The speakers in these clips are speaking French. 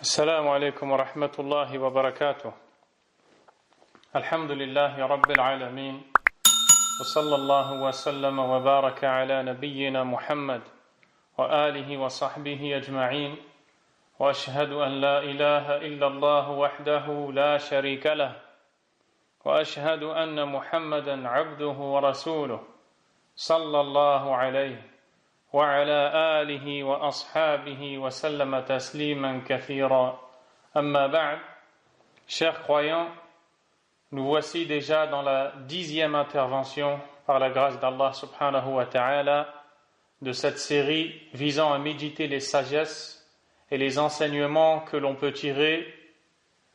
السلام عليكم ورحمة الله وبركاته. الحمد لله رب العالمين وصلى الله وسلم وبارك على نبينا محمد وآله وصحبه أجمعين وأشهد أن لا إله إلا الله وحده لا شريك له وأشهد أن محمدا عبده ورسوله صلى الله عليه وعلى آله وأصحابه وسلم تسليما كثيرا أما بعد. Chers croyants, nous voici déjà dans la 10e intervention par la grâce d'Allah subhanahu wa ta'ala de cette série visant à méditer les sagesses et les enseignements que l'on peut tirer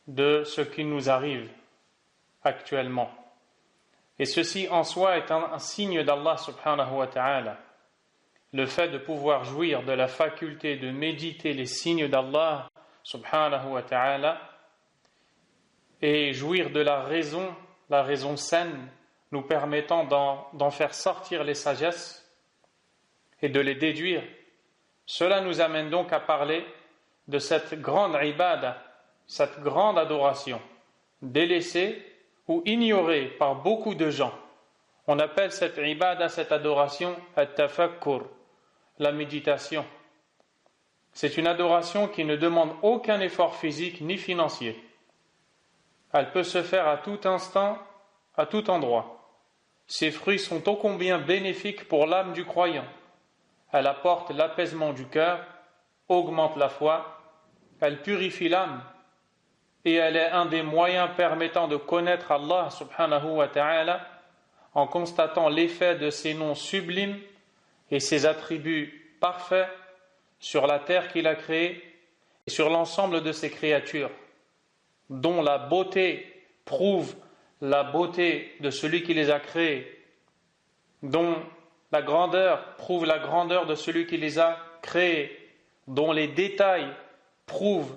de ce qui nous arrive actuellement. Et ceci en soi est un signe d'Allah subhanahu wa ta'ala. Le fait de pouvoir jouir de la faculté de méditer les signes d'Allah subhanahu wa ta'ala et jouir de la raison saine nous permettant d'en faire sortir les sagesses et de les déduire, cela nous amène donc à parler de cette grande ibada, cette grande adoration délaissée ou ignorée par beaucoup de gens. On appelle cette ibada, cette adoration, at-tafakkur, la méditation. C'est une adoration qui ne demande aucun effort physique ni financier. Elle peut se faire à tout instant, à tout endroit. Ses fruits sont ô combien bénéfiques pour l'âme du croyant. Elle apporte l'apaisement du cœur, augmente la foi, elle purifie l'âme et elle est un des moyens permettant de connaître Allah subhanahu wa ta'ala en constatant l'effet de ses noms sublimes et ses attributs parfaits sur la terre qu'il a créée et sur l'ensemble de ses créatures, dont la beauté prouve la beauté de celui qui les a créées, dont la grandeur prouve la grandeur de celui qui les a créées, dont les détails prouvent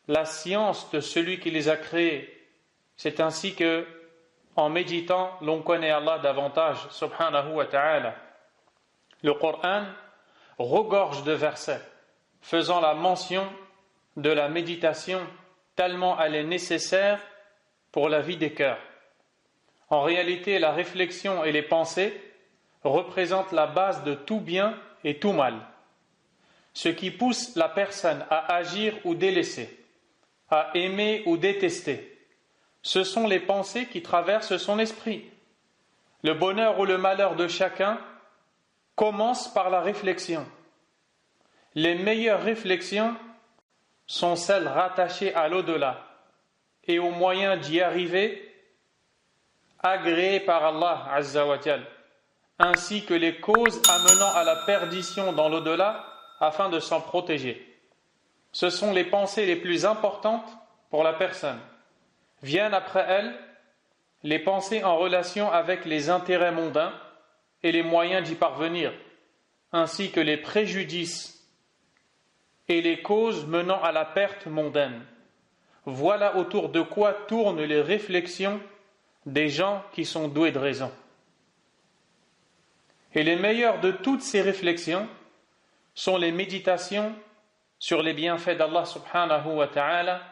la science de celui qui les a créés. C'est ainsi que, en méditant, l'on connaît Allah davantage, subhanahu wa ta'ala. Le Coran regorge de versets faisant la mention de la méditation tellement elle est nécessaire pour la vie des cœurs. En réalité, la réflexion et les pensées représentent la base de tout bien et tout mal. Ce qui pousse la personne à agir ou délaisser, à aimer ou détester, ce sont les pensées qui traversent son esprit. Le bonheur ou le malheur de chacun commence par la réflexion. Les meilleures réflexions sont celles rattachées à l'au-delà et aux moyens d'y arriver agréés par Allah Azza wa Jal, ainsi que les causes amenant à la perdition dans l'au-delà afin de s'en protéger. Ce sont les pensées les plus importantes pour la personne. Viennent après elles les pensées en relation avec les intérêts mondains et les moyens d'y parvenir, ainsi que les préjudices et les causes menant à la perte mondaine. Voilà autour de quoi tournent les réflexions des gens qui sont doués de raison. Et les meilleures de toutes ces réflexions sont les méditations sur les bienfaits d'Allah subhanahu wa ta'ala,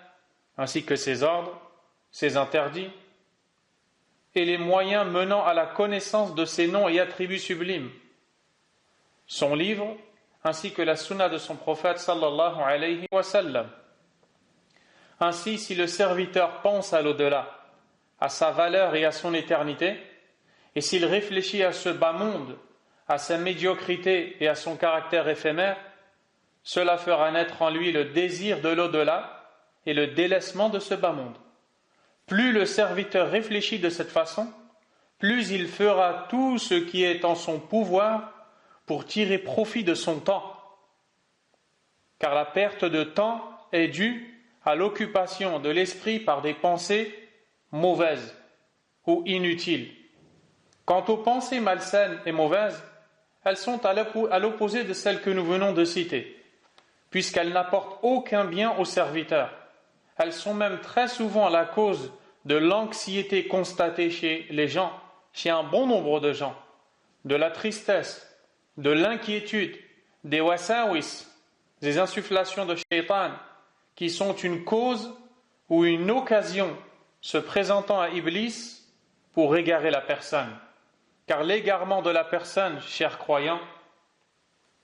ainsi que ses ordres, ses interdits, et les moyens menant à la connaissance de ses noms et attributs sublimes. Son livre, ainsi que la sunna de son prophète sallallahu alayhi wa sallam. Ainsi, si le serviteur pense à l'au-delà, à sa valeur et à son éternité, et s'il réfléchit à ce bas monde, à sa médiocrité et à son caractère éphémère, cela fera naître en lui le désir de l'au-delà et le délaissement de ce bas monde. Plus le serviteur réfléchit de cette façon, plus il fera tout ce qui est en son pouvoir pour tirer profit de son temps. Car la perte de temps est due à l'occupation de l'esprit par des pensées mauvaises ou inutiles. Quant aux pensées malsaines et mauvaises, elles sont à l'opposé de celles que nous venons de citer, puisqu'elles n'apportent aucun bien au serviteur. Elles sont même très souvent la cause de l'anxiété constatée chez les gens, chez un bon nombre de gens, de la tristesse, de l'inquiétude, des wasawis, des insufflations de shaitan, qui sont une cause ou une occasion se présentant à Iblis pour égarer la personne. Car l'égarement de la personne, chers croyants,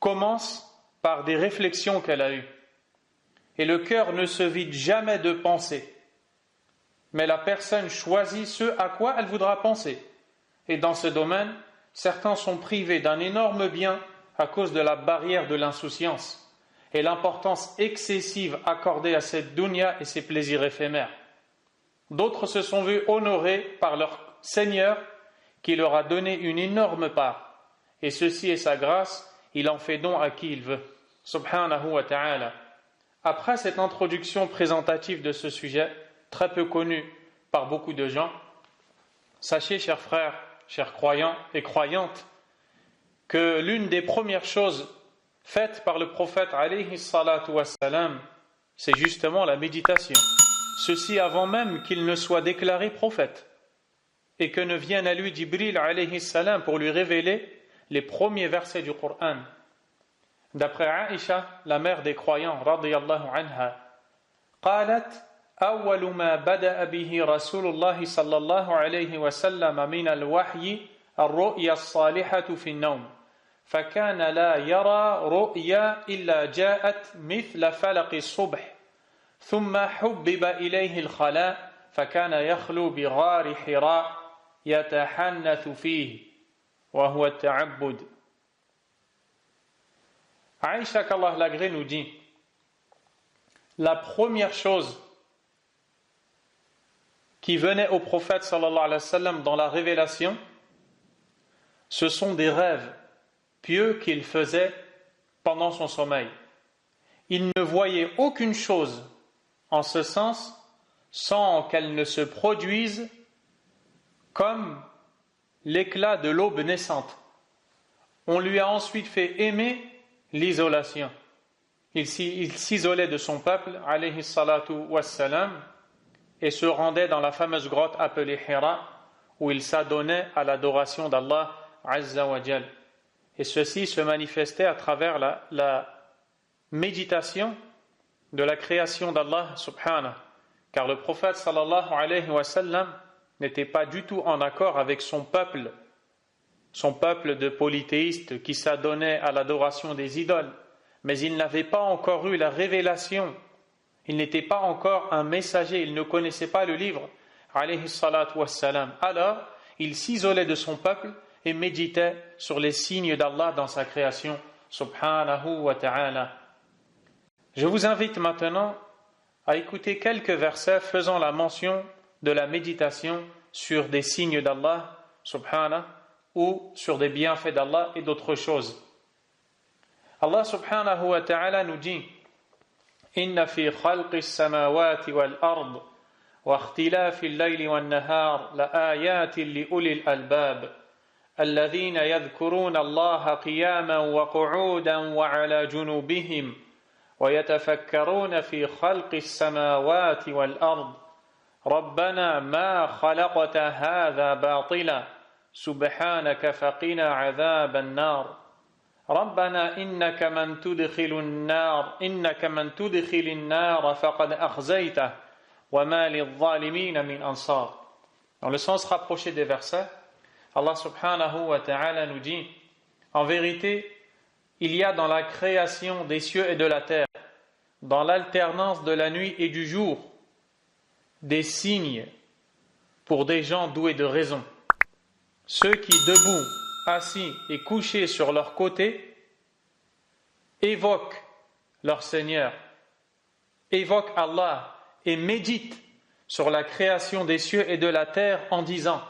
commence par des réflexions qu'elle a eues. Et le cœur ne se vide jamais de pensées. Mais la personne choisit ce à quoi elle voudra penser. Et dans ce domaine, certains sont privés d'un énorme bien à cause de la barrière de l'insouciance et l'importance excessive accordée à cette dunya et ses plaisirs éphémères. D'autres se sont vus honorés par leur Seigneur qui leur a donné une énorme part. Et ceci est sa grâce, il en fait don à qui il veut. Subhanahu wa ta'ala. Après cette introduction présentative de ce sujet, très peu connu par beaucoup de gens, sachez, chers frères, chers croyants et croyantes, que l'une des premières choses faites par le prophète alayhi salatu wassalam, c'est justement la méditation. Ceci avant même qu'il ne soit déclaré prophète et que ne vienne à lui Jibril alayhi salam pour lui révéler les premiers versets du Coran. D'après Aïcha, la mère des croyants, radiyallahu anha, قالت أول ما بدأ به رسول الله صلى الله عليه وسلم من الوحي الرؤيا الصالحة في النوم فكان لا يرى رؤيا إلا جاءت مثل فلق الصبح ثم حبب إليه الخلاء فكان يخلو بغار حراء يتحنث فيه وهو التعبد. Aïcha, qu'Allah l'agrée, nous dit: la première chose qui venait au prophète sallallahu alayhi wa sallam dans la révélation, ce sont des rêves pieux qu'il faisait pendant son sommeil. Il ne voyait aucune chose en ce sens sans qu'elle ne se produise comme l'éclat de l'aube naissante. On lui a ensuite fait aimer l'isolation. Il s'isolait de son peuple, alayhi salatu wassalam, et se rendait dans la fameuse grotte appelée Hira, où il s'adonnait à l'adoration d'Allah Azza wa Jal. Et ceci se manifestait à travers la méditation de la création d'Allah subhanahu. Car le prophète sallallahu alayhi wa sallam n'était pas du tout en accord avec son peuple de polythéistes qui s'adonnaient à l'adoration des idoles. Mais il n'avait pas encore eu la révélation. Il n'était pas encore un messager, il ne connaissait pas le livre, alayhi salatu wassalam. Alors, il s'isolait de son peuple et méditait sur les signes d'Allah dans sa création, subhanahu wa ta'ala. Je vous invite maintenant à écouter quelques versets faisant la mention de la méditation sur des signes d'Allah, subhanahu, ou sur des bienfaits d'Allah et d'autres choses. Allah subhanahu wa ta'ala nous dit: Inna fi khalqis samawati wal ard wa ikhtilafil layli wan nahar la ayatin li ulil albab alladhina yadhkuruna Allaha qiyaman wa qu'udan wa ala junubihim wa yatafakkaruna fi khalqis samawati wal ard Rabbana ma khalaqta hadha batila subhanaka faqina 'adhaban nar ربنا إنك من تدخل النار فقد أخزيته وما للظالمين من أنصار. Dans le sens rapproché des versets, Allah subhanahu wa ta'ala nous dit: en vérité, il y a dans la création des cieux et de la terre, dans l'alternance de la nuit et du jour, des signes pour des gens doués de raison. Ceux qui, debout, assis et couchés sur leur côté, évoquent leur Seigneur, évoquent Allah et méditent sur la création des cieux et de la terre en disant: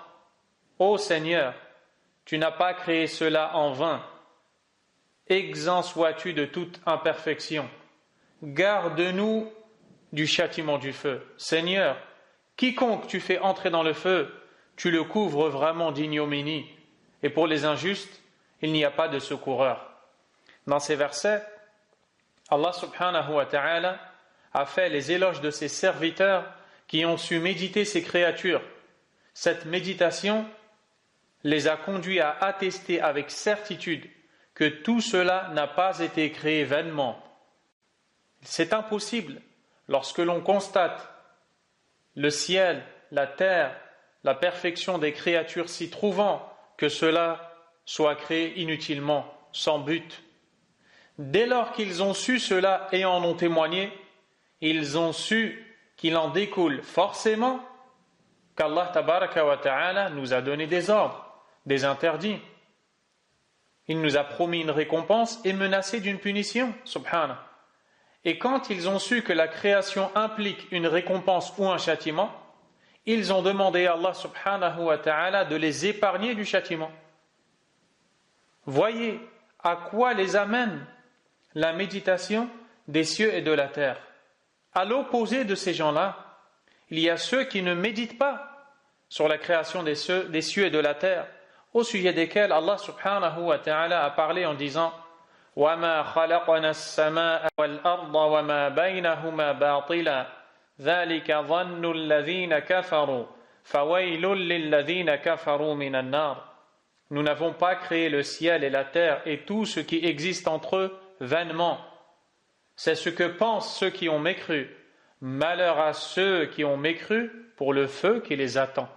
Ô Seigneur, tu n'as pas créé cela en vain, exempt sois-tu de toute imperfection, garde-nous du châtiment du feu. Seigneur, quiconque tu fais entrer dans le feu, tu le couvres vraiment d'ignominie. Et pour les injustes, il n'y a pas de secoureur. Dans ces versets, Allah subhanahu wa ta'ala a fait les éloges de ses serviteurs qui ont su méditer ses créatures. Cette méditation les a conduits à attester avec certitude que tout cela n'a pas été créé vainement. C'est impossible lorsque l'on constate le ciel, la terre, la perfection des créatures s'y trouvant, que cela soit créé inutilement, sans but. Dès lors qu'ils ont su cela et en ont témoigné, ils ont su qu'il en découle forcément qu'Allah tabaraka wa ta'ala nous a donné des ordres, des interdits. Il nous a promis une récompense et menacé d'une punition, subhanah. Et quand ils ont su que la création implique une récompense ou un châtiment, ils ont demandé à Allah subhanahu wa ta'ala de les épargner du châtiment. Voyez à quoi les amène la méditation des cieux et de la terre. À l'opposé de ces gens-là, il y a ceux qui ne méditent pas sur la création des cieux et de la terre, au sujet desquels Allah subhanahu wa ta'ala a parlé en disant « وَمَا خَلَقْنَا السَّمَاءَ وَالْأَرْضَ وَمَا بَيْنَهُمَا بَاطِلًا ذَلِكَ ظَنُّ الَّذِينَ كَفَرُوا فَوَيْلٌ لِلَّذِينَ كَفَرُوا مِنَ النَّارِ » Nous n'avons pas créé le ciel et la terre et tout ce qui existe entre eux vainement. C'est ce que pensent ceux qui ont mécru. Malheur à ceux qui ont mécru pour le feu qui les attend.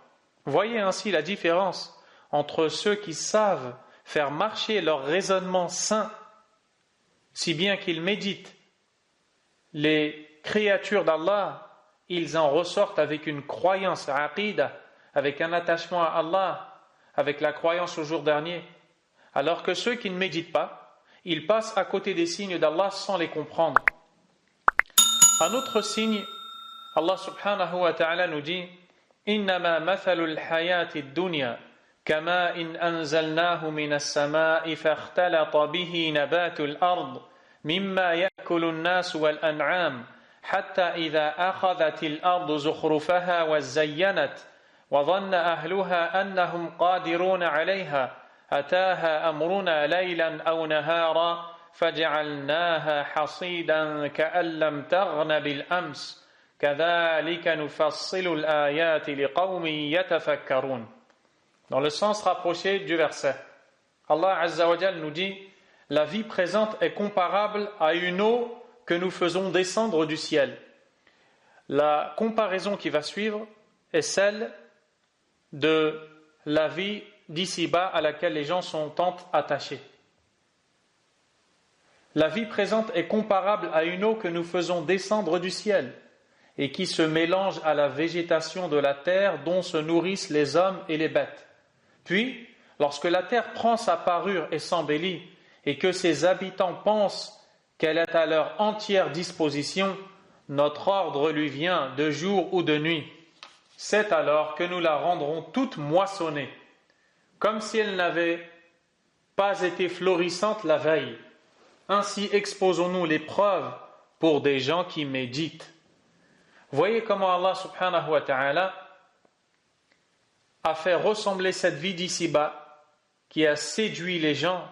Voyez ainsi la différence entre ceux qui savent faire marcher leur raisonnement sain, si bien qu'ils méditent les créatures d'Allah, ils en ressortent avec une croyance aqida, avec un attachement à Allah, avec la croyance au jour dernier, alors que ceux qui ne méditent pas, ils passent à côté des signes d'Allah sans les comprendre. Un autre signe, Allah subhanahu wa ta'ala nous dit إنما مثل الحياة الدنيا كماء أنزلناه من السماء فاختلط به نبات الأرض مما يأكل الناس والأنعام حتى إذا أخذت الأرض زخرفها وزينت وظن أهلها أنهم قادرون عليها أتاها أمرنا ليلا أو نهارا فجعلناها حصيدا كأن لم تغن بالأمس كذلك نفصل الآيات لقوم يتفكرون. Dans le sens rapproché du verset, Allah Azza wa Jal nous dit: la vie présente est comparable à une eau que nous faisons descendre du ciel. La comparaison qui va suivre est celle de la vie d'ici-bas à laquelle les gens sont tant attachés. La vie présente est comparable à une eau que nous faisons descendre du ciel et qui se mélange à la végétation de la terre dont se nourrissent les hommes et les bêtes. Puis, lorsque la terre prend sa parure et s'embellit, et que ses habitants pensent qu'elle est à leur entière disposition, notre ordre lui vient de jour ou de nuit. C'est alors que nous la rendrons toute moissonnée, comme si elle n'avait pas été florissante la veille. Ainsi exposons-nous les preuves pour des gens qui méditent. Voyez comment Allah subhanahu wa ta'ala a fait ressembler cette vie d'ici-bas qui a séduit les gens,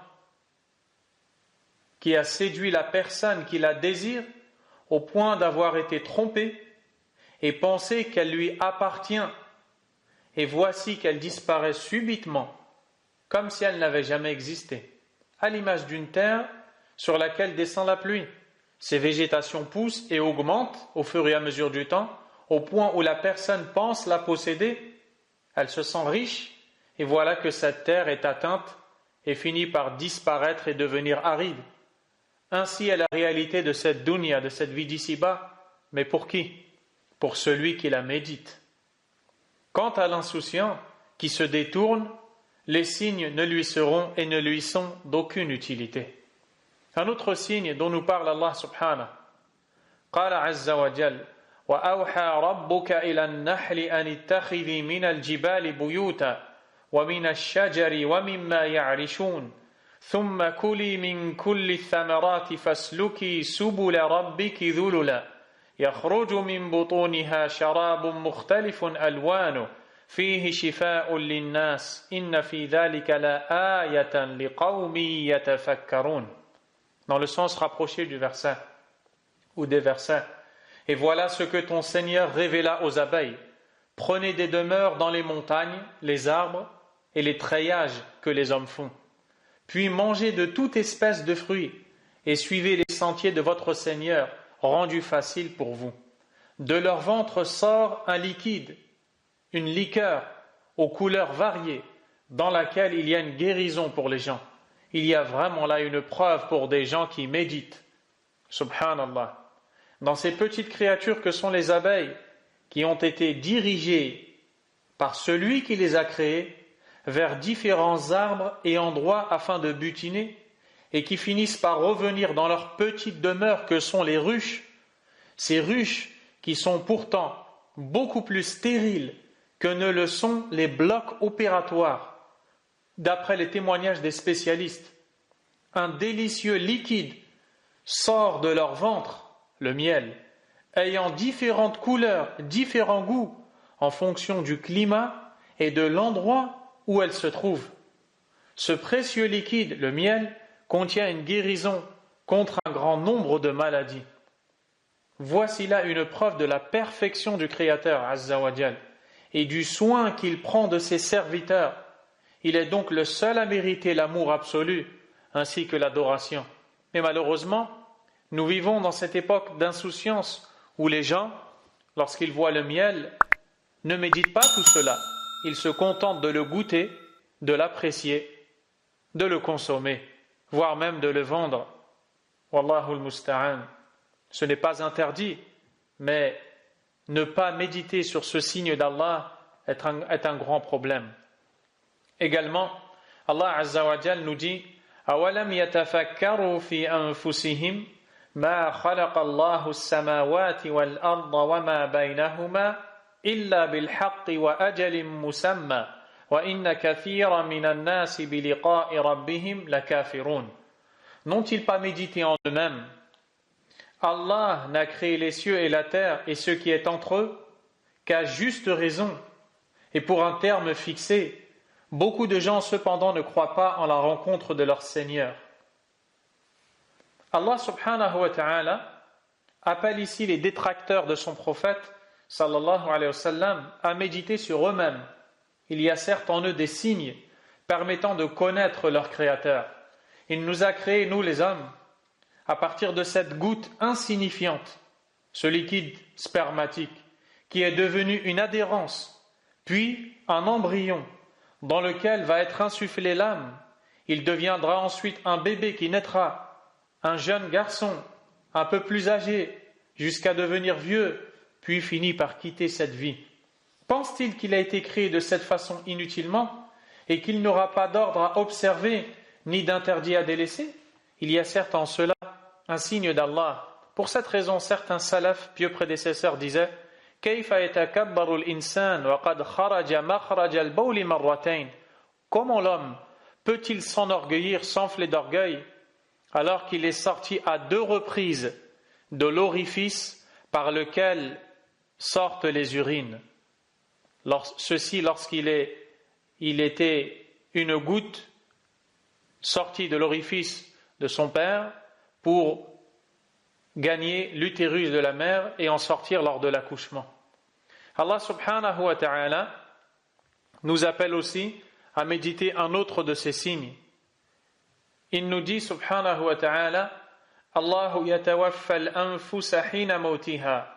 qui a séduit la personne qui la désire au point d'avoir été trompée et penser qu'elle lui appartient. Et voici qu'elle disparaît subitement, comme si elle n'avait jamais existé, à l'image d'une terre sur laquelle descend la pluie. Ces végétations poussent et augmentent au fur et à mesure du temps, au point où la personne pense la posséder. Elle se sent riche, et voilà que cette terre est atteinte et finit par disparaître et devenir aride. Ainsi est la réalité de cette dunya, de cette vie d'ici-bas. Mais pour qui? Pour celui qui la médite. Quant à l'insouciant qui se détourne, les signes ne lui seront et ne lui sont d'aucune utilité. Un autre signe dont nous parle Allah subhanahu. Qala azza wa jal وأوحى ربك إلى النحل أن اتخذي من الجبال بيوتا ومن الشجر ومما يعرشون ثم كلي من كل الثمرات فاسلكي سبل ربك ذللا يخرج من بطونها شراب مختلف ألوانه فيه شفاء للناس إن في ذلك لآية لقوم يتفكرون. Dans le sens rapproché du verset ou des versets. Et voilà ce que ton Seigneur révéla aux abeilles. Prenez des demeures dans les montagnes, les arbres et les treillages que les hommes font. Puis mangez de toute espèce de fruits et suivez les sentiers de votre Seigneur, rendus faciles pour vous. de leur ventre sort un liquide, une liqueur aux couleurs variées, dans laquelle il y a une guérison pour les gens. Il y a vraiment là une preuve pour des gens qui méditent. Subhanallah. Dans ces petites créatures que sont les abeilles, qui ont été dirigées par celui qui les a créées vers différents arbres et endroits afin de butiner, et qui finissent par revenir dans leurs petites demeures que sont les ruches, ces ruches qui sont pourtant beaucoup plus stériles que ne le sont les blocs opératoires, d'après les témoignages des spécialistes. Un délicieux liquide sort de leur ventre, le miel, ayant différentes couleurs, différents goûts, en fonction du climat et de l'endroit où elle se trouve. Ce précieux liquide, le miel, contient une guérison contre un grand nombre de maladies. Voici là une preuve de la perfection du Créateur, Azza wa Jal, et du soin qu'il prend de ses serviteurs. Il est donc le seul à mériter l'amour absolu, ainsi que l'adoration. Mais malheureusement, nous vivons dans cette époque d'insouciance où les gens, lorsqu'ils voient le miel, ne méditent pas tout cela. Ils se contentent de le goûter, de l'apprécier, de le consommer, voire même de le vendre. Wallahu al-musta'an. Ce n'est pas interdit, mais ne pas méditer sur ce signe d'Allah est un grand problème. Également, Allah Azza wa Jal nous dit أَوَلَمْ يَتَفَكَّرُوا فِي أَنفُسِهِمْ مَا خَلَقَ اللَّهُ السَّمَاوَاتِ وَالْأَرْضَ وَمَا بَيْنَهُمَا إِلَّا بِالْحَقِّ وَأَجَلٍ مُّسَمًّى وَإِنَّ كَثِيرًا مِنَ النَّاسِ بِلِقَاءِ رَبِّهِمْ لَكَافِرُونَ. N'ont-ils pas médité en eux-mêmes? Allah n'a créé les cieux et la terre et ce qui est entre eux qu'à juste raison et pour un terme fixé. Beaucoup de gens cependant ne croient pas en la rencontre de leur Seigneur. Allah subhanahu wa ta'ala appelle ici les détracteurs de son prophète sallallahu alayhi wa sallam à méditer sur eux-mêmes. Il y a certes en eux des signes permettant de connaître leur Créateur. Il nous a créés, nous les hommes, à partir de cette goutte insignifiante, ce liquide spermatique, qui est devenu une adhérence, puis un embryon, dans lequel va être insufflée l'âme. Il deviendra ensuite un bébé qui naîtra, un jeune garçon, un peu plus âgé, jusqu'à devenir vieux, puis finit par quitter cette vie. Pense-t-il qu'il a été créé de cette façon inutilement, et qu'il n'aura pas d'ordre à observer, ni d'interdit à délaisser? Il y a certes en cela un signe d'Allah. Pour cette raison, certains salafs, pieux prédécesseurs, disaient Comment l'homme peut-il s'enorgueillir, s'enfler d'orgueil, alors qu'il est sorti à 2 reprises de l'orifice par lequel sortent les urines? Ceci lorsqu'il était une goutte sortie de l'orifice de son père pour gagner l'utérus de la mère et en sortir lors de l'accouchement. Allah subhanahu wa ta'ala nous appelle aussi à méditer un autre de ces signes. Il nous dit subhanahu wa ta'ala Allahu yatawaffa al-anfusa hina mawtiha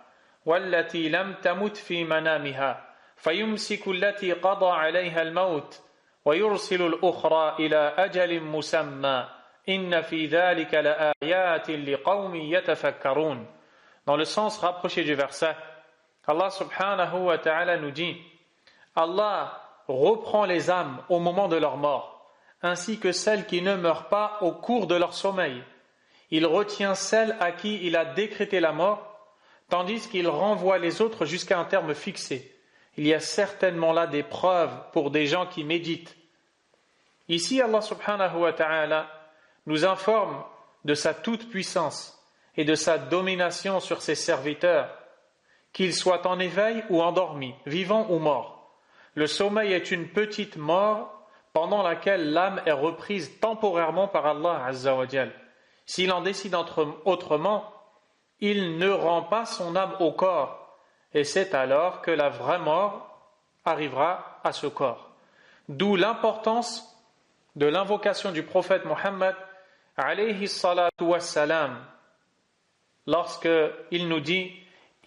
wallati lam tamut fi manamiha fayumsiku allati qada 'alayha al-maut wa yursilu al-ukhra ila ajalin musamma inna fi dhalika la'ayatin liqaumin yatafakkarun. Dans le sens rapproché du verset, Allah subhanahu wa ta'ala nous dit Allah reprend les âmes au moment de leur mort, ainsi que celles qui ne meurent pas au cours de leur sommeil. Il retient celles à qui il a décrété la mort, tandis qu'il renvoie les autres jusqu'à un terme fixé. Il y a certainement là des preuves pour des gens qui méditent. Ici, Allah subhanahu wa ta'ala nous informe de sa toute-puissance et de sa domination sur ses serviteurs, qu'ils soient en éveil ou endormis, vivants ou morts. Le sommeil est une petite mort pendant laquelle l'âme est reprise temporairement par Allah Azza wa Jal. S'il en décide autrement, il ne rend pas son âme au corps, et c'est alors que la vraie mort arrivera à ce corps. D'où l'importance de l'invocation du prophète Mohammed alayhi salatu wassalam, lorsqu'il nous dit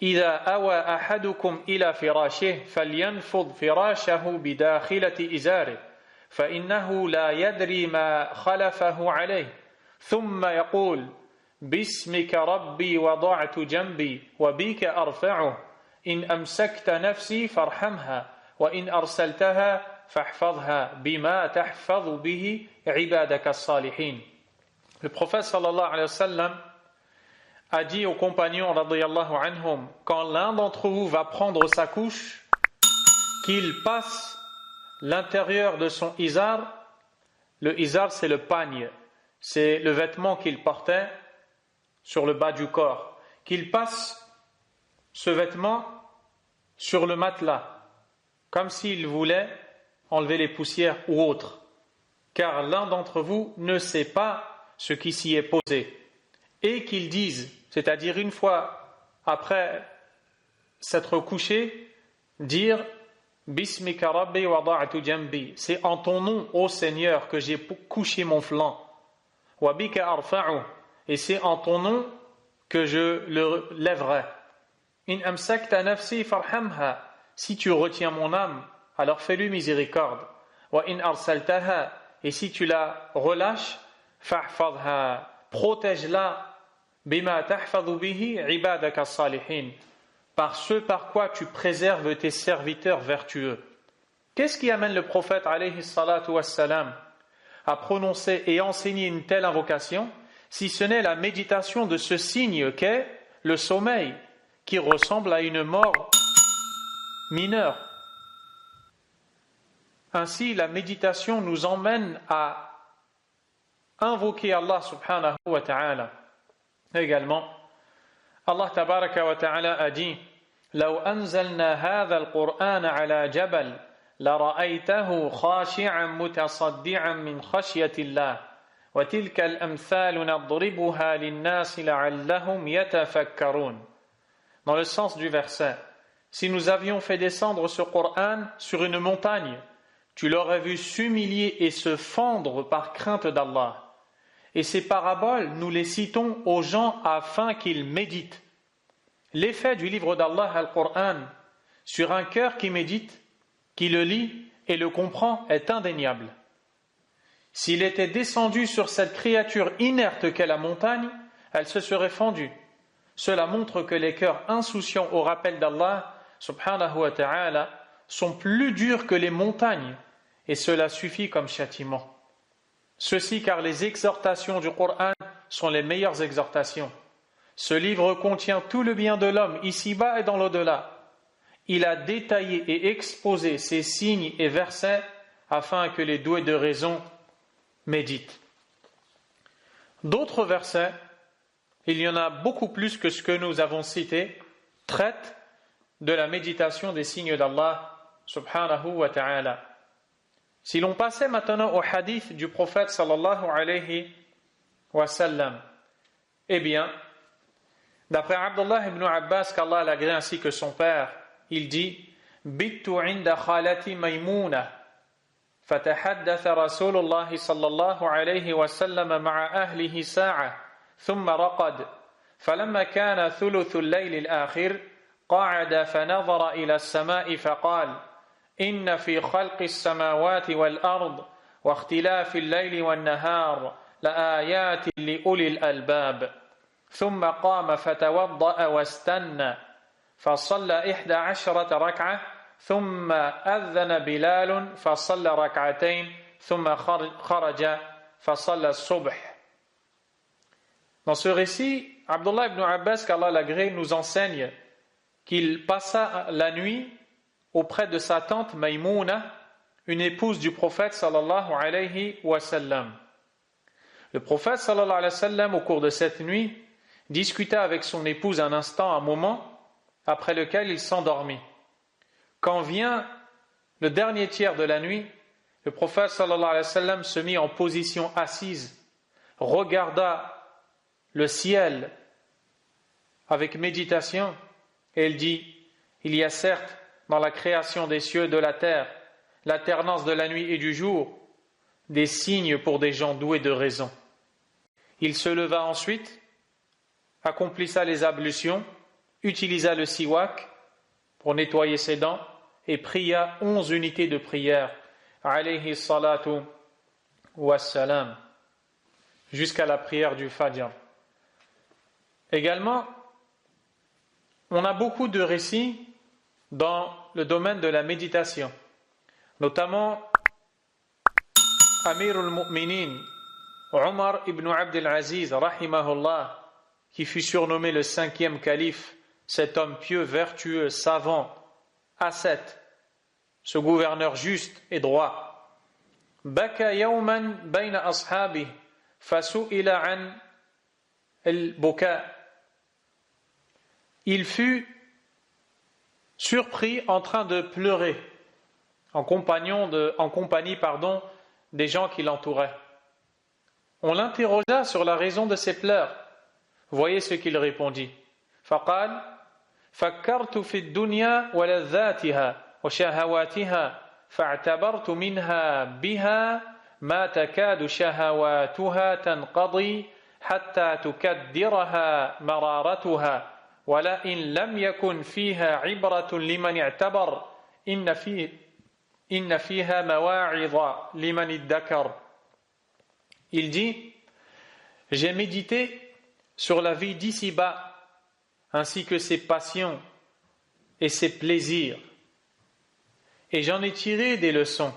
إذا أوى أحدكم إلى فراشه فلينفض فراشه بداخلة إزاره فإنه لا يدري ما خلفه عليه ثم يقول باسمك ربي وضعت جنبي وبك أرفعه إن أمسكت نفسي فارحمها وإن أرسلتها فاحفظها بما تحفظ به عبادك الصالحين. Le prophète sallallahu alayhi wa sallam a dit aux compagnons radiyallahu anhum, quand l'un d'entre vous va prendre sa couche, qu'il passe l'intérieur de son izar. Le izar, c'est le pagne, c'est le vêtement qu'il portait sur le bas du corps, qu'il passe ce vêtement sur le matelas, comme s'il voulait enlever les poussières ou autres, car l'un d'entre vous ne sait pas ce qui s'y est posé, et qu'il dise, c'est-à-dire une fois après s'être couché, dire Bismika Rabbi wada'tu jambi, c'est en ton nom, ô Seigneur, que j'ai couché mon flanc, wa bika arfa'u, et c'est en ton nom que je le lèverai. In amsakta nafsi farhamha, si tu retiens mon âme, alors fais-lui miséricorde. Wa in arsaltaha, et si tu la relâches, fahfadha, protège-la, bima tahfadhu bihi ibadaka salihin, par ce par quoi tu préserves tes serviteurs vertueux. Qu'est-ce qui amène le prophète alayhi salatu wassalam à prononcer et enseigner une telle invocation, si ce n'est la méditation de ce signe qu'est le sommeil, qui ressemble à une mort mineure. Ainsi, la méditation nous emmène à invoquer Allah subhanahu wa ta'ala. Également, Allah tabaraka wa ta'ala a dit لو أنزلنا هذا القرآن على جبل لرأيته خاشعا متصدعا من خشية الله وتلك الأمثال نضربها للناس لعلهم يتفكرون. Dans le sens du verset, si nous avions fait descendre ce Coran sur une montagne, tu l'aurais vu s'humilier et se fendre par crainte d'Allah. Et ces paraboles, nous les citons aux gens afin qu'ils méditent. L'effet du livre d'Allah, Al-Qur'an, sur un cœur qui médite, qui le lit et le comprend, est indéniable. S'il était descendu sur cette créature inerte qu'est la montagne, elle se serait fendue. Cela montre que les cœurs insouciants au rappel d'Allah, subhanahu wa ta'ala, sont plus durs que les montagnes, et cela suffit comme châtiment. Ceci car les exhortations du Coran sont les meilleures exhortations. Ce livre contient tout le bien de l'homme, ici-bas et dans l'au-delà. Il a détaillé et exposé ces signes et versets afin que les doués de raison méditent. D'autres versets, il y en a beaucoup plus que ce que nous avons cité, traitent de la méditation des signes d'Allah subhanahu wa ta'ala. Si l'on passait maintenant au hadith du prophète sallallahu alayhi wa sallam, eh bien, d'après Abdullah ibn Abbas, qu'Allah l'agrée ainsi que son père, il dit Bittu inda khalati maymuna فتحدث رسول الله صلى الله عليه وسلم مع أهله ساعة ثم رقد فلما كان ثلث الليل الآخر قعد فنظر إلى السماء فقال إن في خلق السماوات والأرض واختلاف الليل والنهار لآيات لأولي الألباب ثم قام فتوضأ واستنى فصلى 11 ركعة ثم أذن بلال فصلى ركعتين ثم خرج فصلى الصبح. Dans ce récit, Abdullah ibn Abbas, qu'Allah l'agrée, nous enseigne qu'il passa la nuit auprès de sa tante Maïmouna, une épouse du prophète sallallahu alayhi wa sallam. Le prophète sallallahu alayhi wa sallam, au cours de cette nuit, discuta avec son épouse un instant, un moment, après lequel il s'endormit. Quand vient le dernier tiers de la nuit, le prophète sallallahu alayhi wa sallam se mit en position assise, regarda le ciel avec méditation et il dit, il y a certes dans la création des cieux et de la terre, l'alternance de la nuit et du jour, des signes pour des gens doués de raison. Il se leva ensuite, accomplissa les ablutions utilisa le siwak pour nettoyer ses dents et pria 11 unités de prière, alayhi salatu wassalam, jusqu'à la prière du Fajr. Également, on a beaucoup de récits dans le domaine de la méditation, notamment Amir al-Mu'minin, Omar ibn Abd al-Aziz, rahimahullah, qui fut surnommé le 5e calife, cet homme pieux, vertueux, savant, ascète, ce gouverneur juste et droit. Baka yawman bayna ashabih, fasu'ila an al-buka. Il fut surpris en train de pleurer, en compagnie des gens qui l'entouraient. On l'interrogea sur la raison de ses pleurs. Voyez ce qu'il répondit. فقال فكرت في الدنيا ولذاتها وشهواتها فاعتبرت منها بها ما تكاد شهواتها تنقضي حتى تكدرها مرارتها ولئن لم يكن فيها عبرة لمن اعتبر إن فيها مواعظ لمن ادكر. Il dit, j'ai médité sur la vie d'ici-bas, ainsi que ses passions et ses plaisirs, et j'en ai tiré des leçons,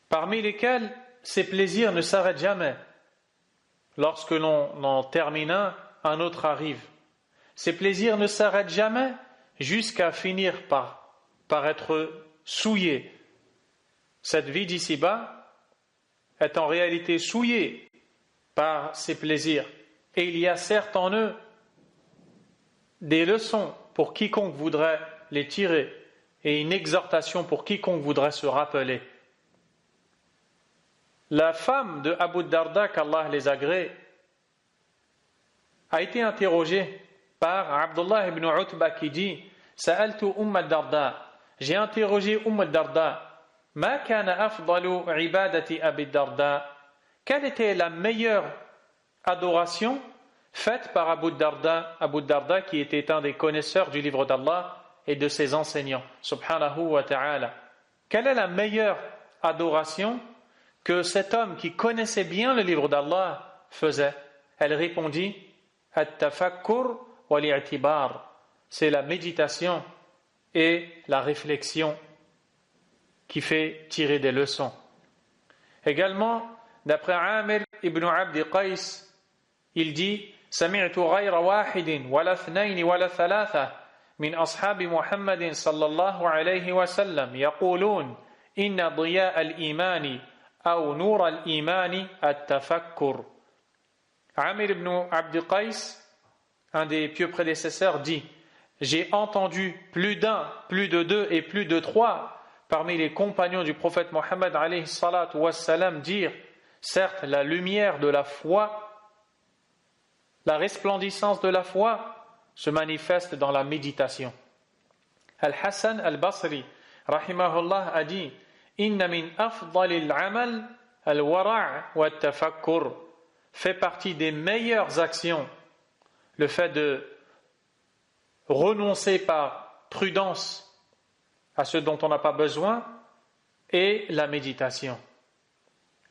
parmi lesquelles ces plaisirs ne s'arrêtent jamais. Lorsque l'on en termine un autre arrive. Ces plaisirs ne s'arrêtent jamais jusqu'à finir par être souillés. Cette vie d'ici-bas est en réalité souillée par ces plaisirs. Et il y a certes en eux des leçons pour quiconque voudrait les tirer et une exhortation pour quiconque voudrait se rappeler. La femme de Abu Darda, qu'Allah les agrée, a été interrogée par Abdullah ibn Utba qui dit « Sa'altu Darda » j'ai interrogé Darda Ma kana afdalu ibadati Abi Darda. Quelle était la meilleure adoration faite par Abu Darda qui était un des connaisseurs du livre d'Allah et de ses enseignants, subhanahu wa ta'ala. Quelle est la meilleure adoration que cet homme qui connaissait bien le livre d'Allah faisait? Elle répondit At-tafakkur wal-i'tibar. C'est la méditation et la réflexion qui fait tirer des leçons. Également, d'après Amir ibn Abd Qais, il dit سمعت غير واحد ولا اثنين ولا ثلاثة من أصحاب محمد صلى الله عليه وسلم يقولون إن ضياء الإيمان أو نور الإيمان التفكر. Amir ibn Abd Qais, un des pieux prédécesseurs, dit j'ai entendu plus d'un, plus de deux et plus de trois parmi les compagnons du prophète Mohammed alayhi salatu wassalam dire certes la lumière de la foi, la resplendissance de la foi se manifeste dans la méditation. Al-Hassan al-Basri rahimahullah a dit inna min afdalil amal al-wara' wa at-tafakkur, fait partie des meilleures actions le fait de renoncer par prudence à ce dont on n'a pas besoin et la méditation.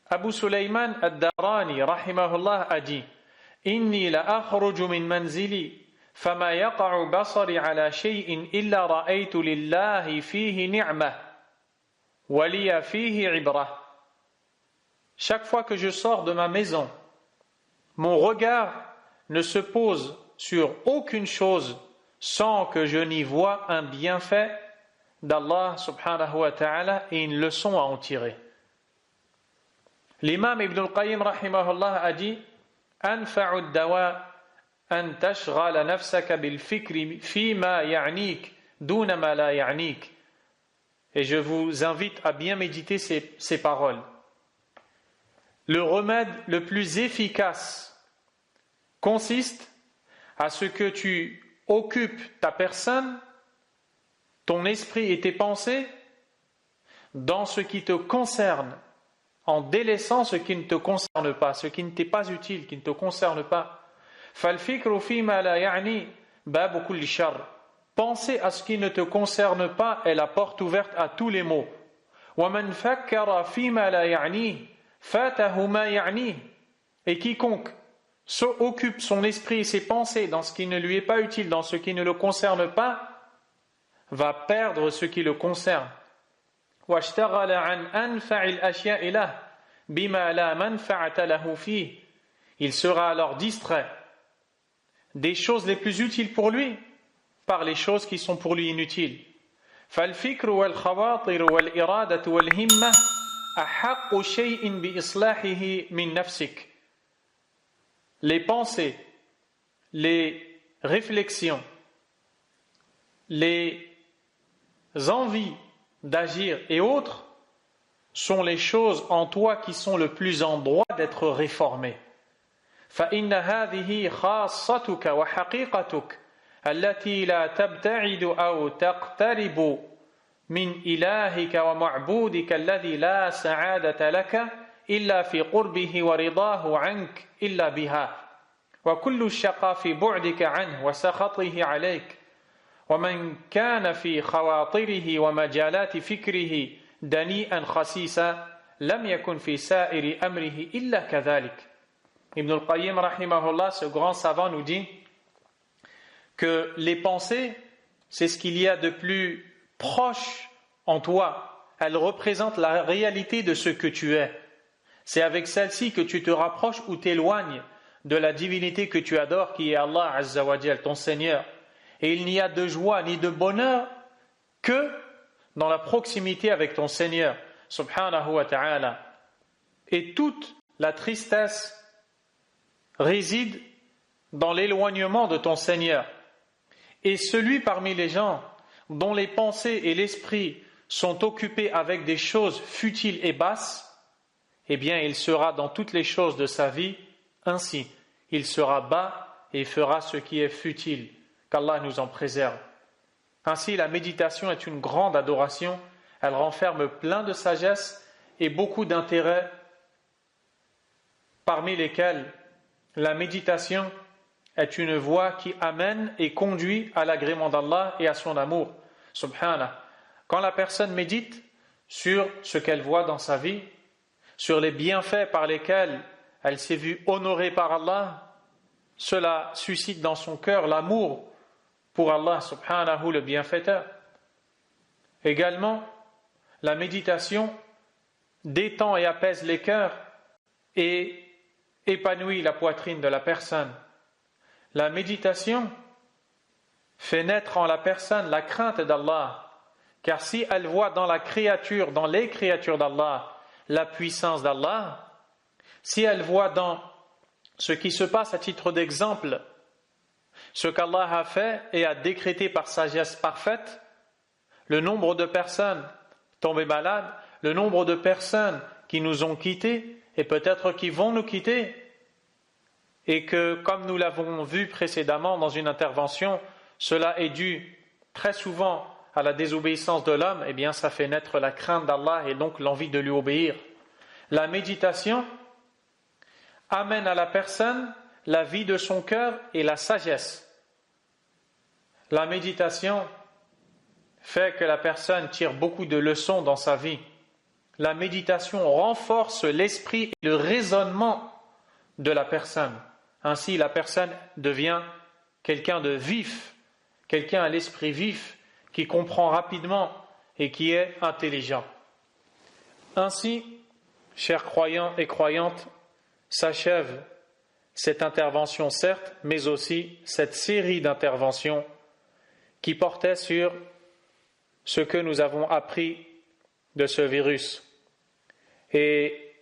Abu Sulayman ad-Darani rahimahullah a dit inni la akhruju min manzili fama yaqa'u basari ala shay'in illa ra'aytu lillahi fihi ni'mah wa liya fihi ibrah. Chaque fois que je sors de ma maison, mon regard ne se pose sur aucune chose sans que je n'y vois un bienfait d'Allah subhanahu wa ta'ala et une leçon à en tirer. L'imam Ibn al-Qayyim rahimahullah a dit أنفع الدواء أن تشغل نفسك بالفكر فيما يعنيك دون ما لا يعنيك. Et je vous invite à bien méditer ces paroles. Le remède le plus efficace consiste à ce que tu occupes ta personne, ton esprit et tes pensées dans ce qui te concerne, en délaissant ce qui ne te concerne pas, ce qui ne t'est pas utile, qui ne te concerne pas. فَالْفِكْرُ فِي مَا لَا يَعْنِي Babu kulli shar. Penser à ce qui ne te concerne pas est la porte ouverte à tous les maux. وَمَنْ فَكَّرَ فِيمَا لَا يَعْنِيهِ فَاتَهُ مَا يَعْنِيهِ. Et quiconque occupe son esprit et ses pensées dans ce qui ne lui est pas utile, dans ce qui ne le concerne pas, va perdre ce qui le concerne. وَاشْتَغَلَ عَنْ أَنْفَعِ الْأَشْيَاءِ لَهُ بِمَا لَا مَنْفَعَةَ لَهُ فِيهِ. Il sera alors distrait des choses les plus utiles pour lui par les choses qui sont pour lui inutiles. فَالْفِكْرُ وَالْخَوَاطِرُ وَالْإِرَادَةُ وَالْهِمَّةُ أَحَقُّ شَيْءٍ بِإِصْلَاحِهِ مِنْ نَفْسِكَ. Les pensées, les réflexions, les envies d'agir et autres sont les choses en toi qui sont le plus en droit d'être réformées. فإن هذه خاصتك وحقيقتك التي لا تبتعد أو تقترب من إلهك ومعبودك الذي لا سعادة لك إلا في قربه ورضاه عنك إلا بها وكل الشقاء في بعدك عنه وسخطه عليك ومن كان في خواطره ومجالات فكره دنيئا خسيسا لم يكن في سائر أمره إلا كذلك. Ibn al-Qayyim rahimahullah, ce grand savant, nous dit que les pensées, c'est ce qu'il y a de plus proche en toi. Elles représentent la réalité de ce que tu es. C'est avec celle-ci que tu te rapproches ou t'éloignes de la divinité que tu adores, qui est Allah Azza wa Jal, ton Seigneur. Et il n'y a de joie ni de bonheur que dans la proximité avec ton Seigneur, subhanahu wa ta'ala. Et toute la tristesse réside dans l'éloignement de ton Seigneur. Et celui parmi les gens dont les pensées et l'esprit sont occupés avec des choses futiles et basses, eh bien il sera dans toutes les choses de sa vie ainsi. Il sera bas et fera ce qui est futile. Qu'Allah nous en préserve. Ainsi, la méditation est une grande adoration. Elle renferme plein de sagesse et beaucoup d'intérêts, parmi lesquels la méditation est une voie qui amène et conduit à l'agrément d'Allah et à son amour. Subhanah. Quand la personne médite sur ce qu'elle voit dans sa vie, sur les bienfaits par lesquels elle s'est vue honorée par Allah, cela suscite dans son cœur l'amour pour Allah subhanahu, le bienfaiteur. Également, la méditation détend et apaise les cœurs et épanouit la poitrine de la personne. La méditation fait naître en la personne la crainte d'Allah, car si elle voit dans la créature, dans les créatures d'Allah, la puissance d'Allah, si elle voit dans ce qui se passe à titre d'exemple, ce qu'Allah a fait et a décrété par sagesse parfaite, le nombre de personnes tombées malades, le nombre de personnes qui nous ont quittés et peut-être qui vont nous quitter, et que, comme nous l'avons vu précédemment dans une intervention, cela est dû très souvent à la désobéissance de l'homme, eh bien ça fait naître la crainte d'Allah et donc l'envie de lui obéir. La méditation amène à la personne la vie de son cœur et la sagesse. La méditation fait que la personne tire beaucoup de leçons dans sa vie. La méditation renforce l'esprit et le raisonnement de la personne. Ainsi, la personne devient quelqu'un de vif, quelqu'un à l'esprit vif, qui comprend rapidement et qui est intelligent. Ainsi, chers croyants et croyantes, s'achève cette intervention certes, mais aussi cette série d'interventions qui portait sur ce que nous avons appris de ce virus. Et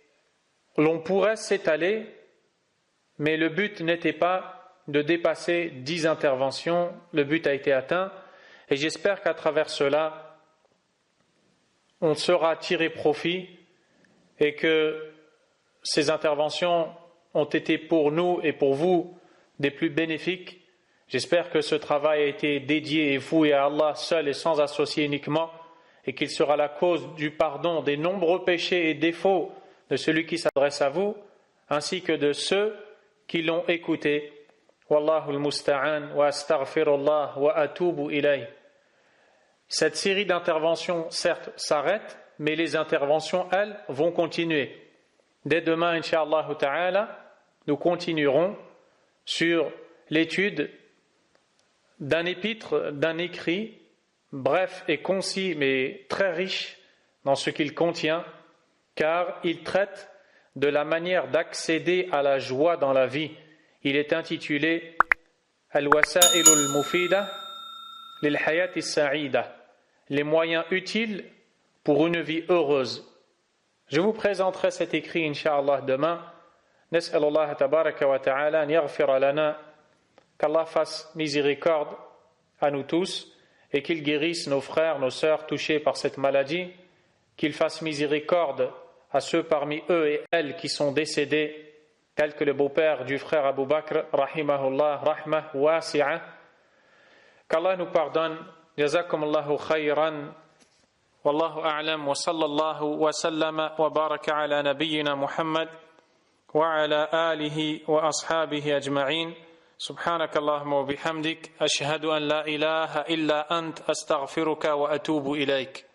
l'on pourrait s'étaler, mais le but n'était pas de dépasser 10 interventions, le but a été atteint, et j'espère qu'à travers cela, on saura tirer profit et que ces interventions ont été pour nous et pour vous des plus bénéfiques. J'espère que ce travail a été dédié et voué à Allah seul et sans associer uniquement, et qu'il sera la cause du pardon des nombreux péchés et défauts de celui qui s'adresse à vous, ainsi que de ceux qui l'ont écouté. Wallahu al-musta'an wa astaghfirullah wa atubu ilayh. Cette série d'interventions, certes, s'arrête, mais les interventions, elles, vont continuer. Dès demain, Inch'Allah ta'ala, nous continuerons sur l'étude d'un épître, d'un écrit, bref et concis, mais très riche dans ce qu'il contient, car il traite de la manière d'accéder à la joie dans la vie. Il est intitulé Al-Wasa'il al-Mufida lil-Hayat al-Sa'ida, les moyens utiles pour une vie heureuse. Je vous présenterai cet écrit, Inch'Allah, demain. Nas'alullah tabaraka wa ta'ala an yaghfira lana, qu'Allah fasse miséricorde à nous tous et qu'il guérisse nos frères, nos sœurs touchés par cette maladie, qu'il fasse miséricorde à ceux parmi eux et elles qui sont décédés, tels que le beau-père du frère Abu Bakr, rahimahullah, rahmah wasi'a. Qu'Allah nous pardonne. Jazakumullahu khayran. Wallahu a'lam wa sallallahu wa sallama wa baraka ala nabiyyina Muhammad wa ala alihi wa ashabihi ajma'in. سبحانك اللهم وبحمدك أشهد أن لا إله إلا أنت أستغفرك وأتوب إليك